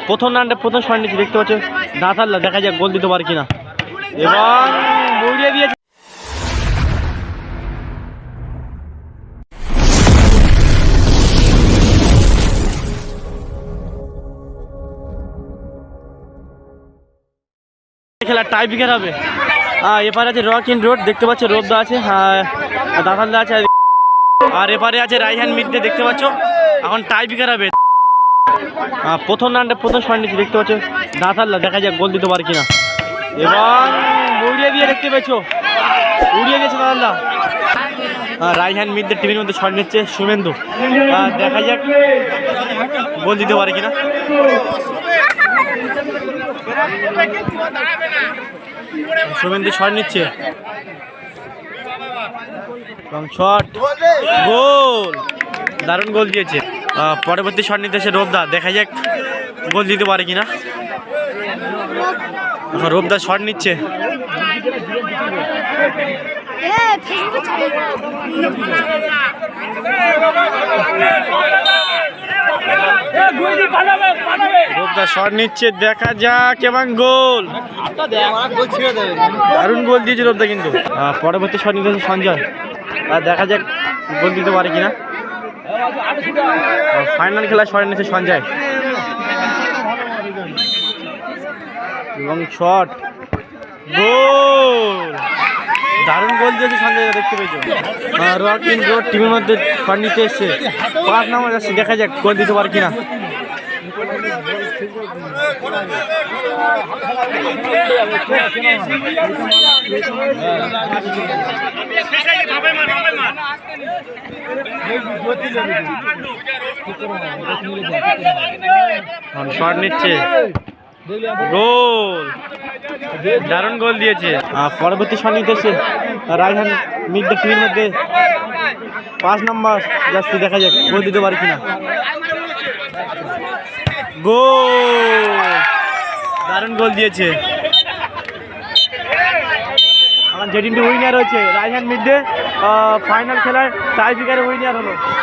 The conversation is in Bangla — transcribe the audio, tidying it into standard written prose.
প্রথম রাউন্ডে প্রথম শট নিচ্ছে দেখতে পাচ্ছ দাঁতাল্লা, দেখা যাক গোল দিতে পারে কিনা। এবং উড়িয়ে দিয়েছে। খেলা টাই ব্রেকার হবে। এপারে আছে রক ইন রোড, দেখতে পাচ্ছ রোবদা আছে, দাঁতাল্লা আছে, আর এপারে আছে রাইহান মিডে দেখতে পাচ্ছ। এখন টাই ব্রেকার হবে। প্রথম রাউন্ডে প্রথম শট নিচ্ছে দেখতে পাচ্ছ দাঁতাল্লা, দেখা যাক গোল দিতে পারে কিনা। এবং উড়িয়ে দিয়ে দেখতে পেয়েছো, উড়িয়ে গেছে দাঁতাল্লা। রাইহান মিডের টিমের মধ্যে শট নিচ্ছে শুভেন্দু, দেখা যাক গোল দিতে পারে কিনা। শুভেন্দু শট নিচ্ছে, লং শট, গোল, দারুণ গোল দিয়েছে। পরবর্তী শট নিতেছে রোবদা, দেখা যাক গোল দিতে পারে কিনা। রোবদা শট নিচ্ছে, রোবদা শট নিচ্ছে, দেখা যাক এবং গোল, দারুণ গোল দিয়েছে রোবদা কিন্তু। পরবর্তী শট নিতেছে সঞ্জয়, দেখা যাক গোল দিতে পারে কিনা। ফাইনাল খেলা শট নিচ্ছে সঞ্জয়, এবং শট, গোল, দারুণ গোল দিয়েছে সঞ্জয়, দেখতে পেয়েছো। রক ইন রোড টিমের মধ্যে শট নিতে এসছে, 5 নম্বর যাচ্ছে, দেখা যাক গোল দিতে পারে কিনা। শট নিচ্ছে, গোল, দারুণ গোল দিয়েছে। পরবর্তী শট নিতেছে রাইহান মিড টিমের মধ্যে 5 নম্বর যাচ্ছে, দেখা যাক গোল দিতে পারে কিনা। গোল, দারুণ গোল দিয়েছে। আমার যেদিনটি উইনার হয়েছে রাইহান মিডে, ফাইনাল খেলার টাই ব্রেকারে উইনার হলো।